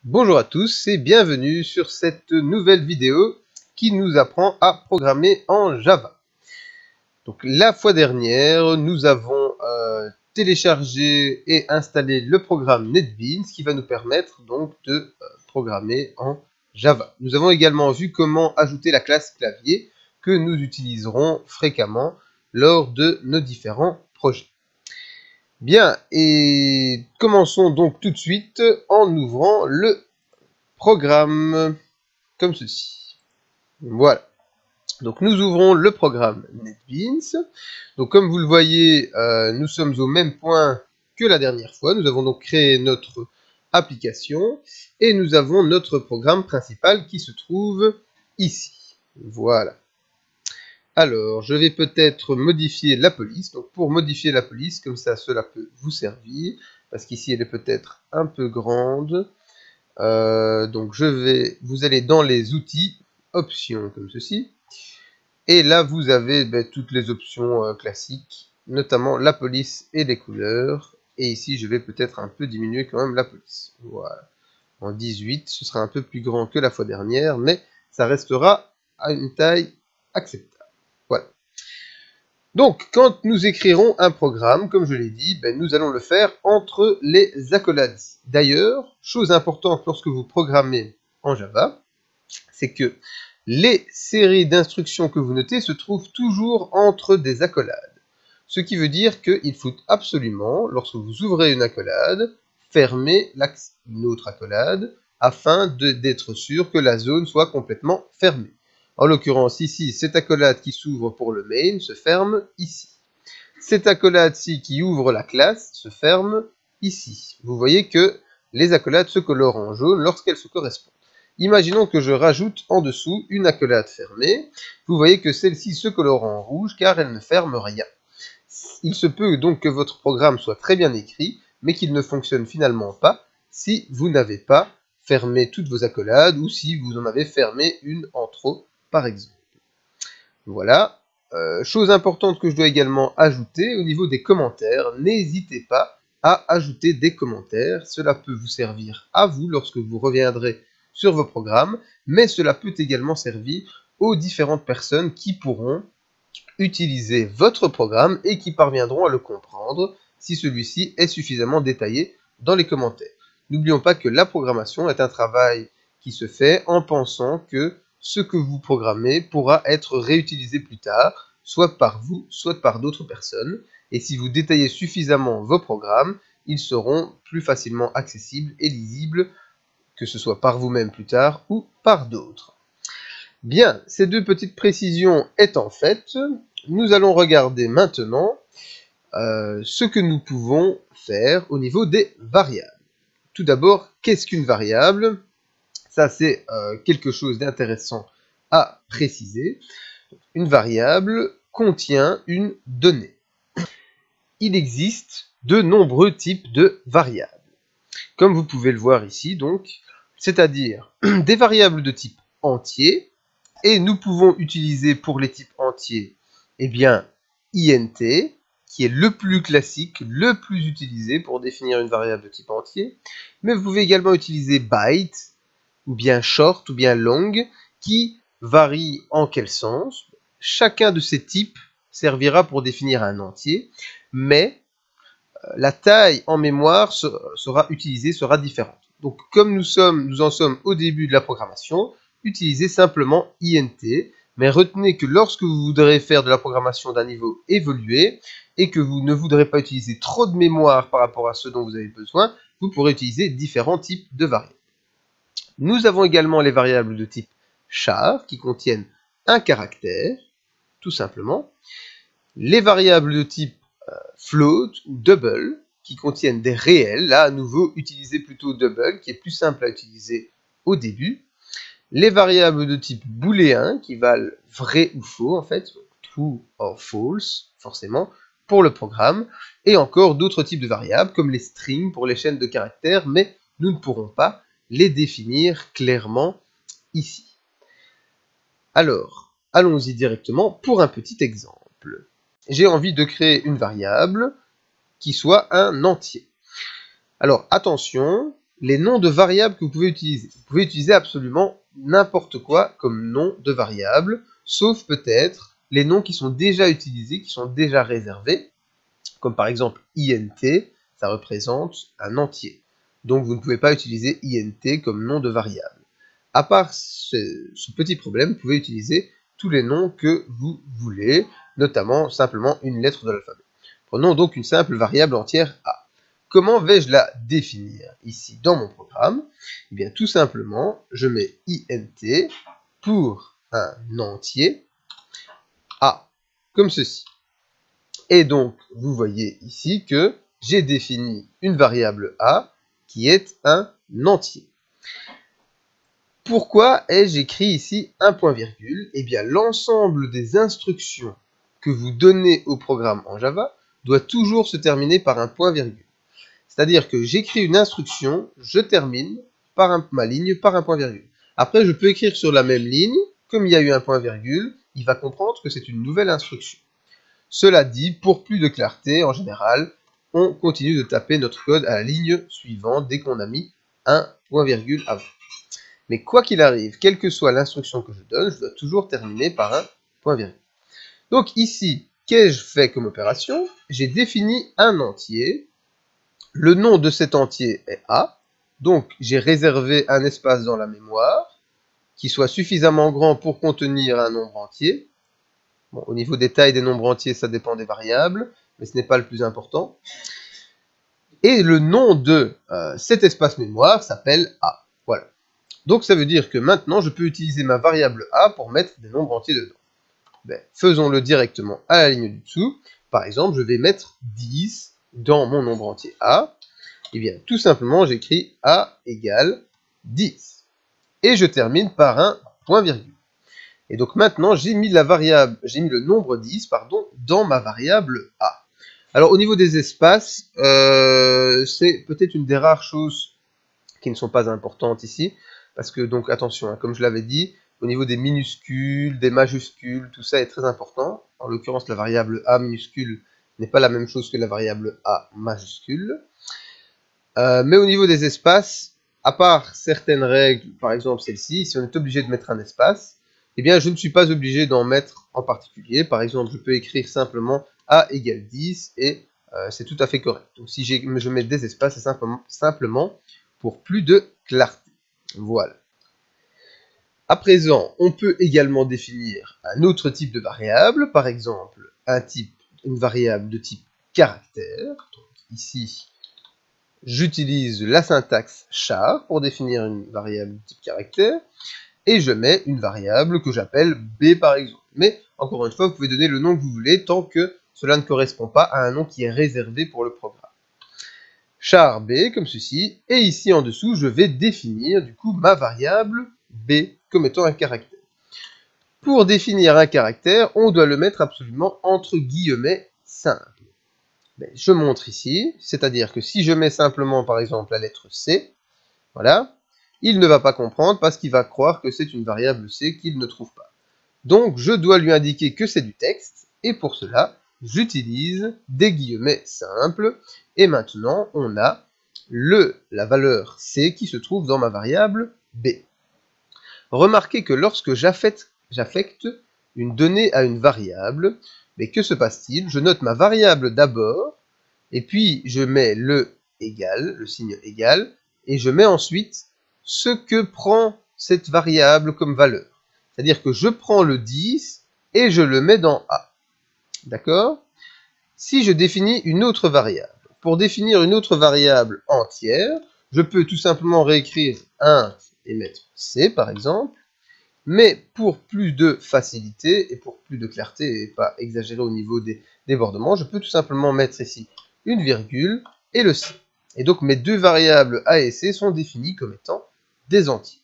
Bonjour à tous et bienvenue sur cette nouvelle vidéo qui nous apprend à programmer en Java. Donc la fois dernière, nous avons téléchargé et installé le programme NetBeans qui va nous permettre donc de programmer en Java. Nous avons également vu comment ajouter la classe clavier que nous utiliserons fréquemment lors de nos différents projets. Bien, et commençons donc tout de suite en ouvrant le programme comme ceci. Voilà. Donc nous ouvrons le programme NetBeans. Donc comme vous le voyez, nous sommes au même point que la dernière fois. Nous avons donc créé notre application et nous avons notre programme principal qui se trouve ici. Voilà. Alors, je vais peut-être modifier la police. Donc pour modifier la police, comme ça, cela peut vous servir. Parce qu'ici, elle est peut-être un peu grande. Donc vous allez dans les outils, options comme ceci. Et là, vous avez toutes les options classiques, notamment la police et les couleurs. Et ici, je vais peut-être un peu diminuer quand même la police. Voilà. En 18, ce sera un peu plus grand que la fois dernière, mais ça restera à une taille acceptable. Voilà. Donc, quand nous écrirons un programme, comme je l'ai dit, nous allons le faire entre les accolades. D'ailleurs, chose importante lorsque vous programmez en Java, c'est que les séries d'instructions que vous notez se trouvent toujours entre des accolades. Ce qui veut dire qu'il faut absolument, lorsque vous ouvrez une accolade, fermer une autre accolade afin d'être sûr que la zone soit complètement fermée. En l'occurrence, ici, cette accolade qui s'ouvre pour le main se ferme ici. Cette accolade-ci qui ouvre la classe se ferme ici. Vous voyez que les accolades se colorent en jaune lorsqu'elles se correspondent. Imaginons que je rajoute en dessous une accolade fermée. Vous voyez que celle-ci se colore en rouge car elle ne ferme rien. Il se peut donc que votre programme soit très bien écrit, mais qu'il ne fonctionne finalement pas si vous n'avez pas fermé toutes vos accolades ou si vous en avez fermé une en trop, par exemple. Voilà. Chose importante que je dois également ajouter au niveau des commentaires, n'hésitez pas à ajouter des commentaires. Cela peut vous servir à vous lorsque vous reviendrez sur vos programmes, mais cela peut également servir aux différentes personnes qui pourront utiliser votre programme et qui parviendront à le comprendre si celui-ci est suffisamment détaillé dans les commentaires. N'oublions pas que la programmation est un travail qui se fait en pensant que ce que vous programmez pourra être réutilisé plus tard, soit par vous, soit par d'autres personnes. Et si vous détaillez suffisamment vos programmes, ils seront plus facilement accessibles et lisibles, que ce soit par vous-même plus tard ou par d'autres. Bien, ces deux petites précisions étant faites, nous allons regarder maintenant ce que nous pouvons faire au niveau des variables. Tout d'abord, qu'est-ce qu'une variable? Ça, c'est quelque chose d'intéressant à préciser. Une variable contient une donnée. Il existe de nombreux types de variables. Comme vous pouvez le voir ici, donc, c'est-à-dire des variables de type entier, et nous pouvons utiliser pour les types entiers, eh bien, int, qui est le plus classique, le plus utilisé pour définir une variable de type entier, mais vous pouvez également utiliser byte, ou bien short, ou bien long, qui varie en quel sens. Chacun de ces types servira pour définir un entier, mais la taille en mémoire sera différente. Donc, comme nous en sommes au début de la programmation, utilisez simplement int, mais retenez que lorsque vous voudrez faire de la programmation d'un niveau évolué, et que vous ne voudrez pas utiliser trop de mémoire par rapport à ce dont vous avez besoin, vous pourrez utiliser différents types de variables. Nous avons également les variables de type char, qui contiennent un caractère, tout simplement. Les variables de type float ou double, qui contiennent des réels. Là, à nouveau, utilisez plutôt double, qui est plus simple à utiliser au début. Les variables de type booléen, qui valent vrai ou faux, en fait, true or false, forcément, pour le programme. Et encore d'autres types de variables, comme les strings pour les chaînes de caractères, mais nous ne pourrons pas les définir clairement ici. Alors, allons-y directement pour un petit exemple. J'ai envie de créer une variable qui soit un entier. Alors, attention, les noms de variables que vous pouvez utiliser. Vous pouvez utiliser absolument n'importe quoi comme nom de variable, sauf peut-être les noms qui sont déjà utilisés, qui sont déjà réservés, comme par exemple int, ça représente un entier. Donc vous ne pouvez pas utiliser int comme nom de variable. À part ce petit problème, vous pouvez utiliser tous les noms que vous voulez, notamment simplement une lettre de l'alphabet. Prenons donc une simple variable entière a. Comment vais-je la définir ici dans mon programme? Eh bien tout simplement, je mets int pour un entier a, comme ceci. Et donc, vous voyez ici que j'ai défini une variable a qui est un entier. Pourquoi ai-je écrit ici un point virgule? Eh bien, l'ensemble des instructions que vous donnez au programme en Java doit toujours se terminer par un point virgule. C'est-à-dire que j'écris une instruction, je termine ma ligne par un point virgule. Après, je peux écrire sur la même ligne, comme il y a eu un point virgule, il va comprendre que c'est une nouvelle instruction. Cela dit, pour plus de clarté, en général, on continue de taper notre code à la ligne suivante dès qu'on a mis un point virgule avant. Mais quoi qu'il arrive, quelle que soit l'instruction que je donne, je dois toujours terminer par un point virgule. Donc ici, qu'ai-je fait comme opération? J'ai défini un entier. Le nom de cet entier est A. Donc j'ai réservé un espace dans la mémoire qui soit suffisamment grand pour contenir un nombre entier. Bon, au niveau des tailles des nombres entiers, ça dépend des variables, mais ce n'est pas le plus important. Et le nom de cet espace mémoire s'appelle A. Voilà. Donc ça veut dire que maintenant, je peux utiliser ma variable A pour mettre des nombres entiers dedans. Ben, faisons-le directement à la ligne du dessous. Par exemple, je vais mettre 10 dans mon nombre entier A. Et bien, tout simplement, j'écris A égale 10. Et je termine par un point virgule. Et donc maintenant, j'ai mis le nombre 10, dans ma variable A. Alors au niveau des espaces, c'est peut-être une des rares choses qui ne sont pas importantes ici, parce que donc attention, hein, comme je l'avais dit, au niveau des minuscules, des majuscules, tout ça est très important. En l'occurrence, la variable A minuscule n'est pas la même chose que la variable A majuscule. Mais au niveau des espaces, à part certaines règles, par exemple celle-ci, si on est obligé de mettre un espace, eh bien je ne suis pas obligé d'en mettre en particulier. Par exemple, je peux écrire simplement A égale 10 et c'est tout à fait correct. Donc si je mets des espaces, c'est simplement pour plus de clarté. Voilà. À présent, on peut également définir un autre type de variable, par exemple une variable de type caractère. Donc ici, j'utilise la syntaxe char pour définir une variable de type caractère, et je mets une variable que j'appelle b par exemple. Mais, encore une fois, vous pouvez donner le nom que vous voulez tant que cela ne correspond pas à un nom qui est réservé pour le programme. Char b, comme ceci, et ici en dessous, je vais définir du coup ma variable b comme étant un caractère. Pour définir un caractère, on doit le mettre absolument entre guillemets simples. Je montre ici, c'est-à-dire que si je mets simplement par exemple la lettre C, voilà, il ne va pas comprendre parce qu'il va croire que c'est une variable C qu'il ne trouve pas. Donc je dois lui indiquer que c'est du texte, et pour cela, j'utilise des guillemets simples, et maintenant on a la valeur C qui se trouve dans ma variable B. Remarquez que lorsque j'affecte une donnée à une variable, mais que se passe-t-il? Je note ma variable d'abord, et puis je mets le signe égal, et je mets ensuite ce que prend cette variable comme valeur. C'est-à-dire que je prends le 10 et je le mets dans A. D'accord? Si je définis une autre variable, pour définir une autre variable entière, je peux tout simplement réécrire int et mettre C par exemple, mais pour plus de facilité et pour plus de clarté et pas exagérer au niveau des débordements, je peux tout simplement mettre ici une virgule et le C. Et donc mes deux variables A et C sont définies comme étant des entiers.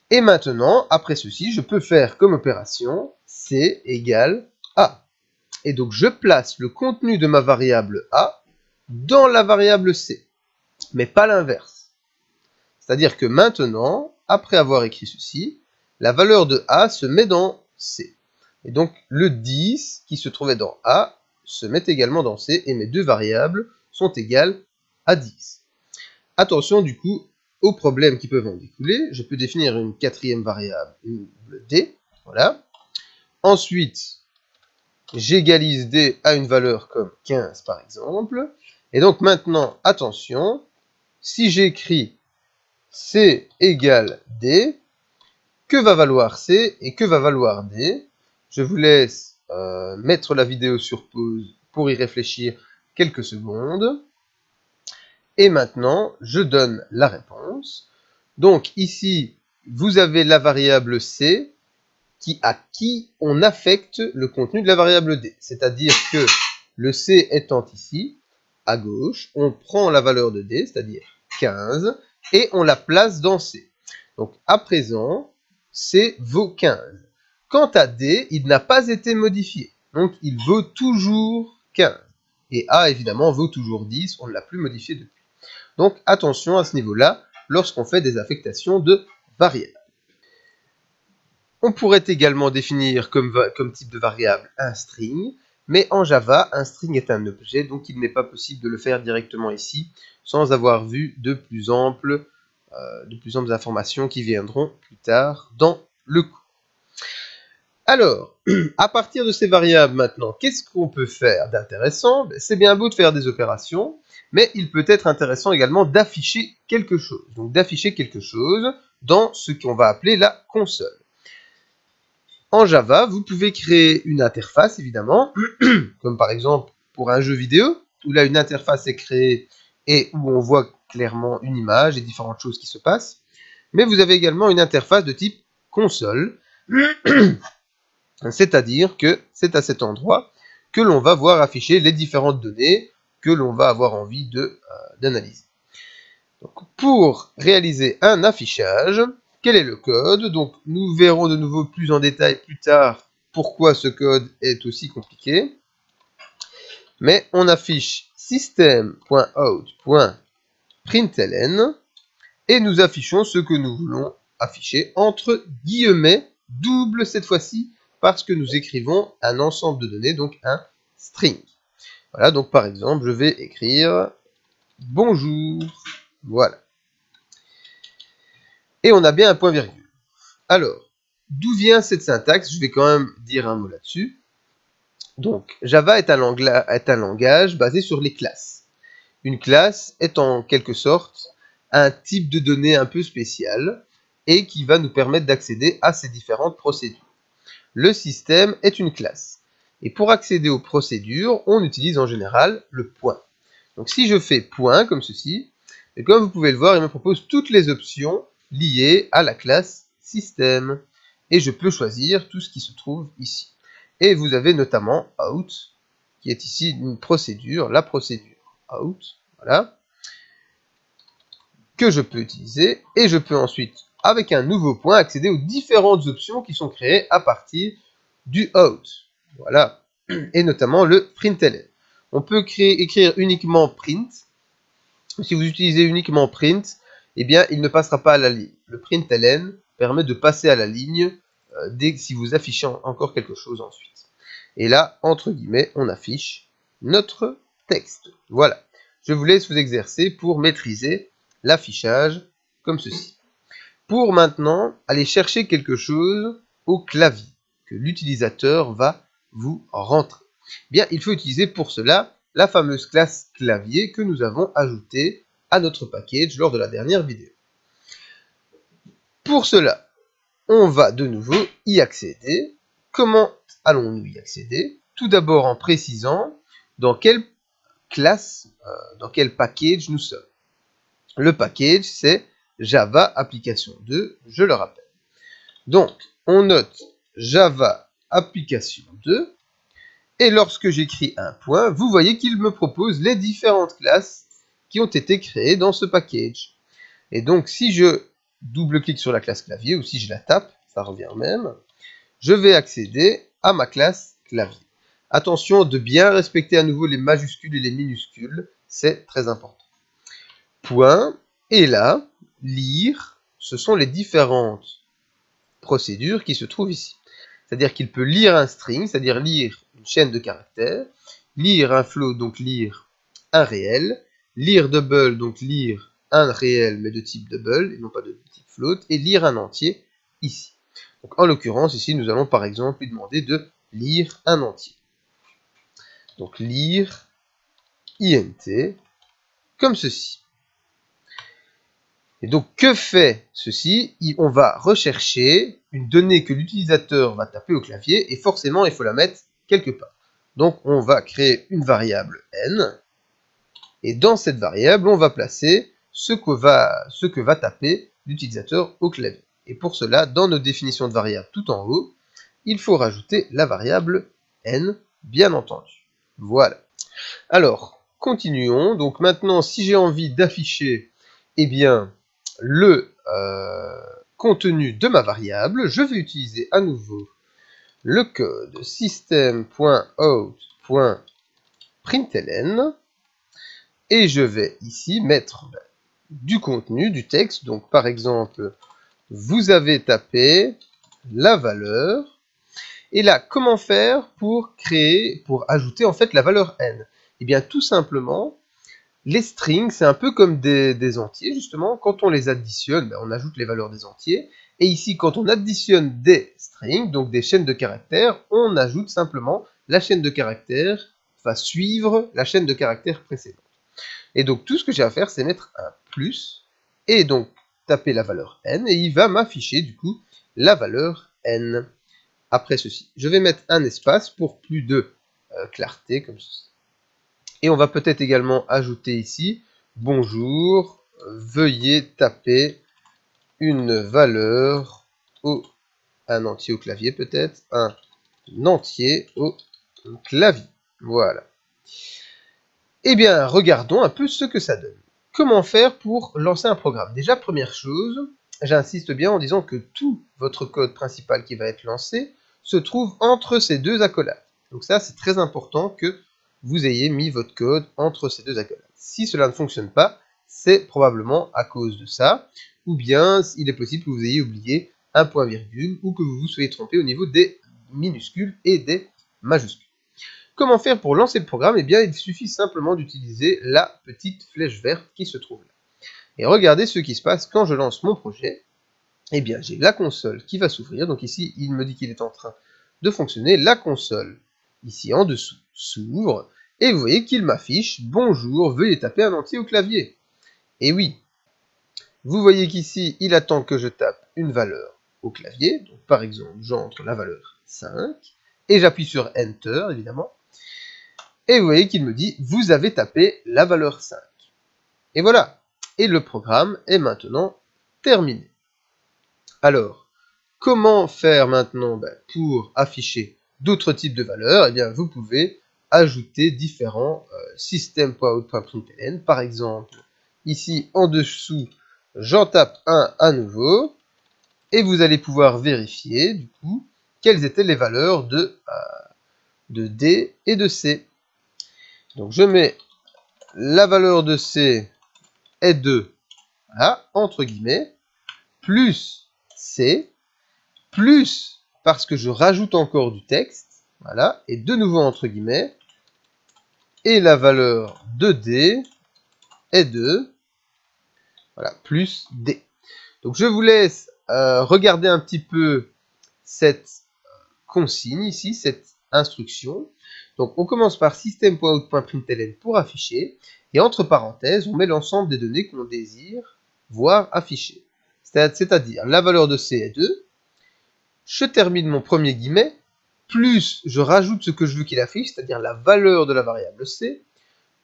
Et maintenant, après ceci, je peux faire comme opération C égale A. Et donc je place le contenu de ma variable A dans la variable C, mais pas l'inverse. C'est-à-dire que maintenant, après avoir écrit ceci, la valeur de A se met dans C. Et donc le 10 qui se trouvait dans A se met également dans C, et mes deux variables sont égales à 10. attention du coup aux problèmes qui peuvent en découler. Je peux définir une quatrième variable, une d, voilà. Ensuite, j'égalise d à une valeur comme 15 par exemple. Et donc maintenant, attention, si j'écris c égale d, que va valoir c et que va valoir d? Je vous laisse mettre la vidéo sur pause pour y réfléchir quelques secondes. Et maintenant, je donne la réponse. Donc ici, vous avez la variable c à qui on affecte le contenu de la variable d. C'est-à-dire que le c étant ici, à gauche, on prend la valeur de d, c'est-à-dire 15, et on la place dans c. Donc à présent, c vaut 15. Quant à d, il n'a pas été modifié. Donc il vaut toujours 15. Et a, évidemment, vaut toujours 10. On ne l'a plus modifié depuis. Donc attention à ce niveau-là, lorsqu'on fait des affectations de variables. On pourrait également définir comme type de variable un string, mais en Java, un string est un objet, donc il n'est pas possible de le faire directement ici, sans avoir vu de plus amples informations qui viendront plus tard dans le cours. Alors, à partir de ces variables maintenant, qu'est-ce qu'on peut faire d'intéressant? C'est bien beau de faire des opérations, mais il peut être intéressant également d'afficher quelque chose. Donc d'afficher quelque chose dans ce qu'on va appeler la console. En Java, vous pouvez créer une interface, évidemment, comme par exemple pour un jeu vidéo, où là une interface est créée et où on voit clairement une image et différentes choses qui se passent. Mais vous avez également une interface de type console, c'est-à-dire que c'est à cet endroit que l'on va voir afficher les différentes données que l'on va avoir envie d'analyser. Pour réaliser un affichage, quel est le code? Donc nous verrons de nouveau plus en détail plus tard pourquoi ce code est aussi compliqué. Mais on affiche system.out.println et nous affichons ce que nous voulons afficher entre guillemets double cette fois-ci parce que nous écrivons un ensemble de données, donc un string. Voilà, donc par exemple, je vais écrire bonjour. Voilà. Et on a bien un point virgule. Alors, d'où vient cette syntaxe? Je vais quand même dire un mot là-dessus. Donc, Java est un langage basé sur les classes. Une classe est en quelque sorte un type de données un peu spécial et qui va nous permettre d'accéder à ces différentes procédures. Le système est une classe. Et pour accéder aux procédures, on utilise en général le point. Donc si je fais point comme ceci, et comme vous pouvez le voir, il me propose toutes les options liées à la classe système. Et je peux choisir tout ce qui se trouve ici. Et vous avez notamment out, qui est ici une procédure, la procédure out, voilà, que je peux utiliser. Et je peux ensuite, avec un nouveau point, accéder aux différentes options qui sont créées à partir du out. Voilà. Et notamment le println. On peut écrire uniquement print. Si vous utilisez uniquement print, eh bien, il ne passera pas à la ligne. Le println permet de passer à la ligne si vous affichez encore quelque chose ensuite. Et là, entre guillemets, on affiche notre texte. Voilà. Je vous laisse vous exercer pour maîtriser l'affichage comme ceci. Pour maintenant aller chercher quelque chose au clavier que l'utilisateur va vous rentrer. Bien, il faut utiliser pour cela la fameuse classe clavier que nous avons ajoutée à notre package lors de la dernière vidéo. Pour cela, on va de nouveau y accéder. Comment allons-nous y accéder? Tout d'abord en précisant dans quelle classe, dans quel package nous sommes. Le package, c'est Java Application 2, je le rappelle. Donc, on note Java Application 2, et lorsque j'écris un point, vous voyez qu'il me propose les différentes classes qui ont été créées dans ce package. Et donc, si je double-clique sur la classe clavier, ou si je la tape, ça revient au même, je vais accéder à ma classe clavier. Attention de bien respecter à nouveau les majuscules et les minuscules, c'est très important. Point, et là, lire, ce sont les différentes procédures qui se trouvent ici. C'est-à-dire qu'il peut lire un string, c'est-à-dire lire une chaîne de caractères, lire un float, donc lire un réel, lire double, donc lire un réel mais de type double et non pas de type float, et lire un entier ici. Donc en l'occurrence ici nous allons par exemple lui demander de lire un entier. Donc lire int comme ceci. Et donc que fait ceci? On va rechercher une donnée que l'utilisateur va taper au clavier et forcément il faut la mettre quelque part. Donc on va créer une variable n et dans cette variable on va placer ce que va taper l'utilisateur au clavier. Et pour cela, dans nos définitions de variables tout en haut, il faut rajouter la variable n, bien entendu. Voilà. Alors, continuons. Donc maintenant, si j'ai envie d'afficher, eh bien, le contenu de ma variable, je vais utiliser à nouveau le code system.out.println et je vais ici mettre du contenu, du texte. Donc par exemple, vous avez tapé la valeur. Et là, comment faire pour ajouter en fait la valeur n? Eh bien tout simplement, les strings, c'est un peu comme des entiers, justement. Quand on les additionne, ben, on ajoute les valeurs des entiers. Et ici, quand on additionne des strings, donc des chaînes de caractères, on ajoute simplement la chaîne de caractères va suivre la chaîne de caractères précédente. Et donc, tout ce que j'ai à faire, c'est mettre un plus, et donc taper la valeur n, et il va m'afficher, du coup, la valeur n. Après ceci, je vais mettre un espace pour plus de clarté, comme ceci. Et on va peut-être également ajouter ici, bonjour, veuillez taper une valeur un entier au clavier peut-être, un entier au clavier. Voilà. Eh bien, regardons un peu ce que ça donne. Comment faire pour lancer un programme? Déjà, première chose, j'insiste bien en disant que tout votre code principal qui va être lancé se trouve entre ces deux accolades. Donc ça, c'est très important que vous ayez mis votre code entre ces deux accolades. Si cela ne fonctionne pas, c'est probablement à cause de ça, ou bien il est possible que vous ayez oublié un point-virgule, ou que vous vous soyez trompé au niveau des minuscules et des majuscules. Comment faire pour lancer le programme? Eh bien, il suffit simplement d'utiliser la petite flèche verte qui se trouve là. Et regardez ce qui se passe quand je lance mon projet. Eh bien, j'ai la console qui va s'ouvrir. Donc ici, il me dit qu'il est en train de fonctionner. La console, ici en dessous, s'ouvre. Et vous voyez qu'il m'affiche « Bonjour, veuillez taper un entier au clavier ». Et oui, vous voyez qu'ici, il attend que je tape une valeur au clavier. Donc par exemple, j'entre la valeur 5. Et j'appuie sur Enter, évidemment. Et vous voyez qu'il me dit « Vous avez tapé la valeur 5 ». Et voilà. Et le programme est maintenant terminé. Alors, comment faire maintenant pour afficher d'autres types de valeurs? Eh bien, vous pouvez ajouter différents system.out.println. Par exemple, ici en dessous, j'en tape un à nouveau. Et vous allez pouvoir vérifier, du coup, quelles étaient les valeurs de D et de C. Donc je mets la valeur de C est 2, voilà, entre guillemets, plus C, plus, parce que je rajoute encore du texte, voilà, et de nouveau entre guillemets, et la valeur de D est 2, voilà, plus D. Donc je vous laisse regarder un petit peu cette consigne ici, cette instruction. Donc on commence par system.out.println pour afficher, et entre parenthèses, on met l'ensemble des données qu'on désire voir affichées. C'est-à-dire la valeur de C est 2, je termine mon premier guillemet, plus je rajoute ce que je veux qu'il affiche, c'est-à-dire la valeur de la variable C,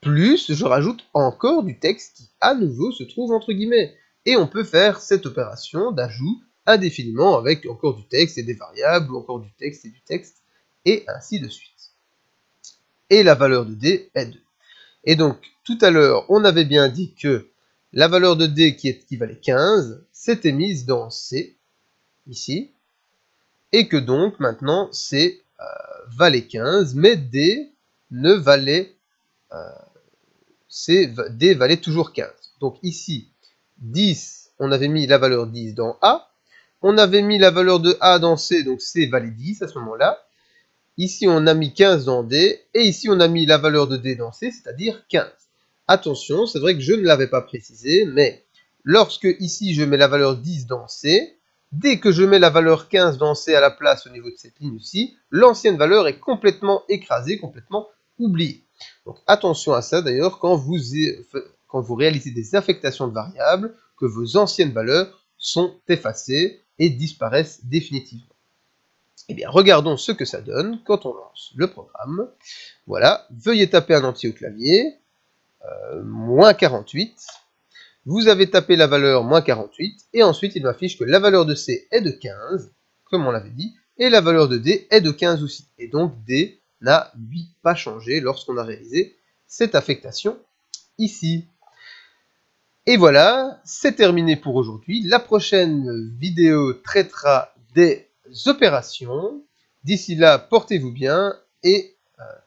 plus je rajoute encore du texte qui à nouveau se trouve entre guillemets. Et on peut faire cette opération d'ajout indéfiniment avec encore du texte et des variables, ou encore du texte et du texte, et ainsi de suite. Et la valeur de D est 2. Et donc, tout à l'heure, on avait bien dit que la valeur de D qui valait 15, s'était mise dans C, ici, et que donc, maintenant, C valait 15, mais D ne valait... D valait toujours 15. Donc ici, 10, on avait mis la valeur 10 dans A, on avait mis la valeur de A dans C, donc C valait 10 à ce moment-là. Ici, on a mis 15 dans D, et ici, on a mis la valeur de D dans C, c'est-à-dire 15. attention, c'est vrai que je ne l'avais pas précisé, mais lorsque ici je mets la valeur 10 dans C, dès que je mets la valeur 15 dans C à la place au niveau de cette ligne-ci, l'ancienne valeur est complètement écrasée, complètement oubliée. Donc attention à ça d'ailleurs quand vous réalisez des affectations de variables, que vos anciennes valeurs sont effacées et disparaissent définitivement. Eh bien, regardons ce que ça donne quand on lance le programme. Voilà, veuillez taper un entier au clavier, moins 48. Vous avez tapé la valeur moins 48, et ensuite il m'affiche que la valeur de C est de 15, comme on l'avait dit, et la valeur de D est de 15 aussi. Et donc D n'a, lui, pas changé lorsqu'on a réalisé cette affectation ici. Et voilà, c'est terminé pour aujourd'hui. La prochaine vidéo traitera des opérations. D'ici là, portez-vous bien et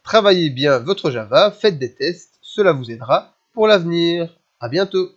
travaillez bien votre Java, faites des tests, cela vous aidera pour l'avenir. À bientôt.